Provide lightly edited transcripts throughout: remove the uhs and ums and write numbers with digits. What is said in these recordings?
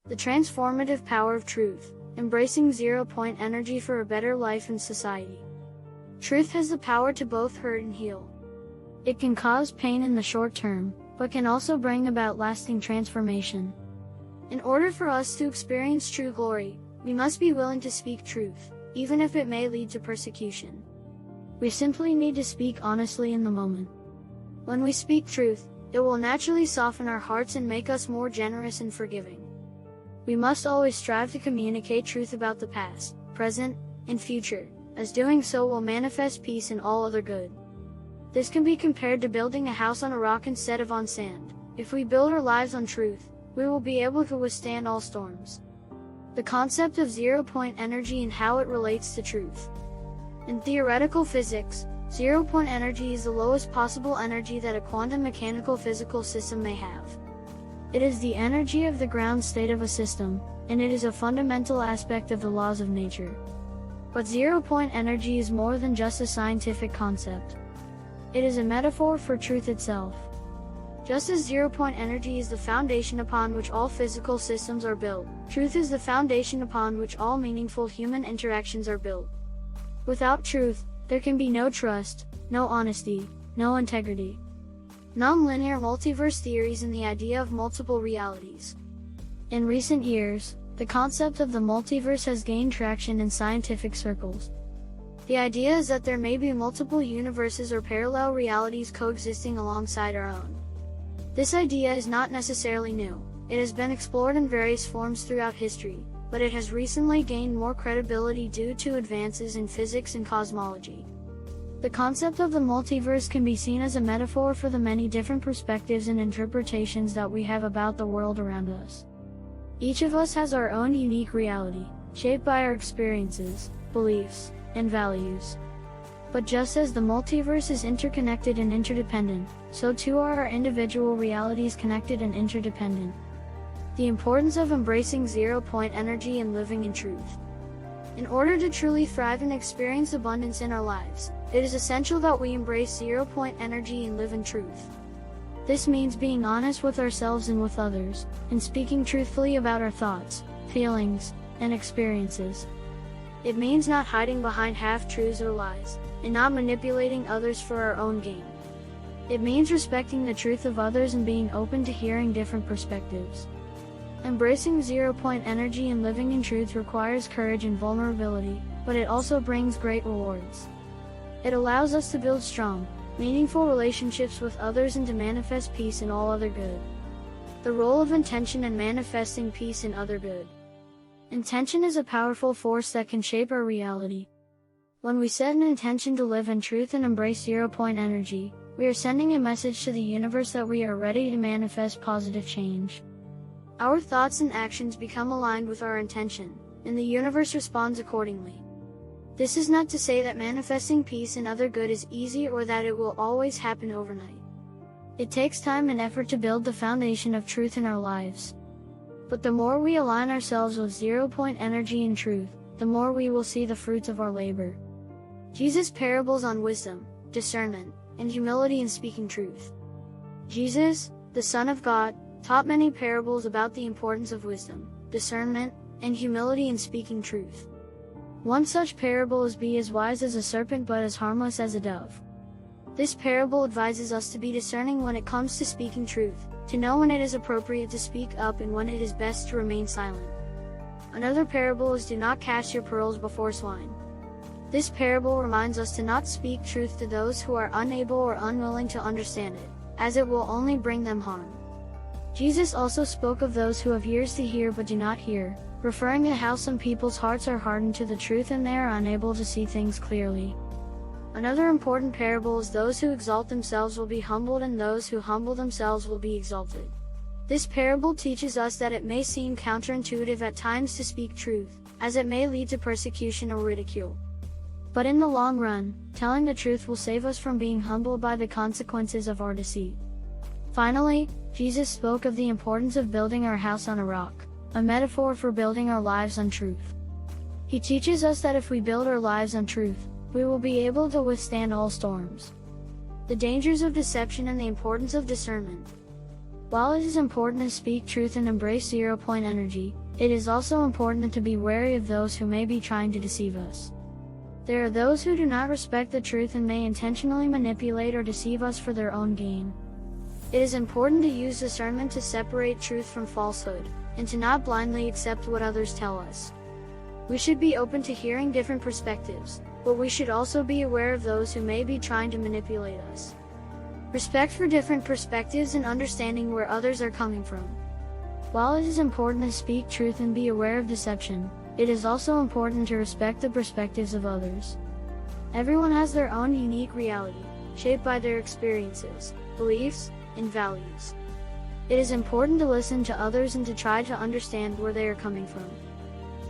The transformative power of truth, embracing zero-point energy for a better life and society. Truth has the power to both hurt and heal. It can cause pain in the short term, but can also bring about lasting transformation. In order for us to experience true glory, we must be willing to speak truth, even if it may lead to persecution. We simply need to speak honestly in the moment. When we speak truth, it will naturally soften our hearts and make us more generous and forgiving. We must always strive to communicate truth about the past, present, and future, as doing so will manifest peace and all other good. This can be compared to building a house on a rock instead of on sand. If we build our lives on truth, we will be able to withstand all storms. The concept of zero-point energy and how it relates to truth. In theoretical physics, zero-point energy is the lowest possible energy that a quantum mechanical physical system may have. It is the energy of the ground state of a system, and it is a fundamental aspect of the laws of nature. But zero-point energy is more than just a scientific concept. It is a metaphor for truth itself. Just as zero-point energy is the foundation upon which all physical systems are built, truth is the foundation upon which all meaningful human interactions are built. Without truth, there can be no trust, no honesty, no integrity. Non-linear multiverse theories and the idea of multiple realities. In recent years, the concept of the multiverse has gained traction in scientific circles. The idea is that there may be multiple universes or parallel realities coexisting alongside our own. This idea is not necessarily new. It has been explored in various forms throughout history, but it has recently gained more credibility due to advances in physics and cosmology. The concept of the multiverse can be seen as a metaphor for the many different perspectives and interpretations that we have about the world around us. Each of us has our own unique reality, shaped by our experiences, beliefs, and values. But just as the multiverse is interconnected and interdependent, so too are our individual realities connected and interdependent. The importance of embracing zero-point energy and living in truth. In order to truly thrive and experience abundance in our lives, it is essential that we embrace zero-point energy and live in truth. This means being honest with ourselves and with others, and speaking truthfully about our thoughts, feelings, and experiences. It means not hiding behind half-truths or lies, and not manipulating others for our own gain. It means respecting the truth of others and being open to hearing different perspectives. Embracing zero-point energy and living in truth requires courage and vulnerability, but it also brings great rewards. It allows us to build strong, meaningful relationships with others and to manifest peace in all other good. The role of intention in manifesting peace in other good. Intention is a powerful force that can shape our reality. When we set an intention to live in truth and embrace zero-point energy, we are sending a message to the universe that we are ready to manifest positive change. Our thoughts and actions become aligned with our intention, and the universe responds accordingly. This is not to say that manifesting peace and other good is easy or that it will always happen overnight. It takes time and effort to build the foundation of truth in our lives. But the more we align ourselves with zero-point energy and truth, the more we will see the fruits of our labor. Jesus' parables on wisdom, discernment, and humility in speaking truth. Jesus, the Son of God, taught many parables about the importance of wisdom, discernment, and humility in speaking truth. One such parable is "Be as wise as a serpent but as harmless as a dove." This parable advises us to be discerning when it comes to speaking truth, to know when it is appropriate to speak up and when it is best to remain silent. Another parable is "Do not cast your pearls before swine." This parable reminds us to not speak truth to those who are unable or unwilling to understand it, as it will only bring them harm. Jesus also spoke of those who have ears to hear but do not hear, referring to how some people's hearts are hardened to the truth and they are unable to see things clearly. Another important parable is "Those who exalt themselves will be humbled and those who humble themselves will be exalted." This parable teaches us that it may seem counterintuitive at times to speak truth, as it may lead to persecution or ridicule. But in the long run, telling the truth will save us from being humbled by the consequences of our deceit. Finally, Jesus spoke of the importance of building our house on a rock, a metaphor for building our lives on truth. He teaches us that if we build our lives on truth, we will be able to withstand all storms. The dangers of deception and the importance of discernment. While it is important to speak truth and embrace zero-point energy, it is also important to be wary of those who may be trying to deceive us. There are those who do not respect the truth and may intentionally manipulate or deceive us for their own gain. It is important to use discernment to separate truth from falsehood, and to not blindly accept what others tell us. We should be open to hearing different perspectives, but we should also be aware of those who may be trying to manipulate us. Respect for different perspectives and understanding where others are coming from. While it is important to speak truth and be aware of deception, it is also important to respect the perspectives of others. Everyone has their own unique reality, shaped by their experiences, beliefs, and values. It is important to listen to others and to try to understand where they are coming from.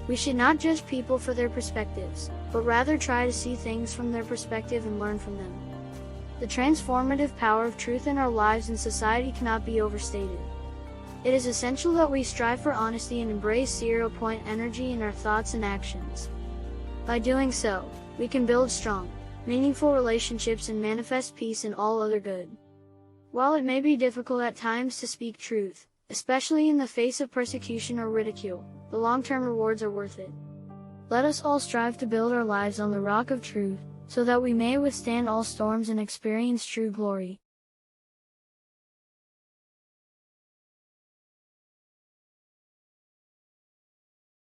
We should not judge people for their perspectives, but rather try to see things from their perspective and learn from them. The transformative power of truth in our lives and society cannot be overstated. It is essential that we strive for honesty and embrace zero-point energy in our thoughts and actions. By doing so, we can build strong, meaningful relationships and manifest peace and all other good. While it may be difficult at times to speak truth, especially in the face of persecution or ridicule, the long-term rewards are worth it. Let us all strive to build our lives on the rock of truth, so that we may withstand all storms and experience true glory.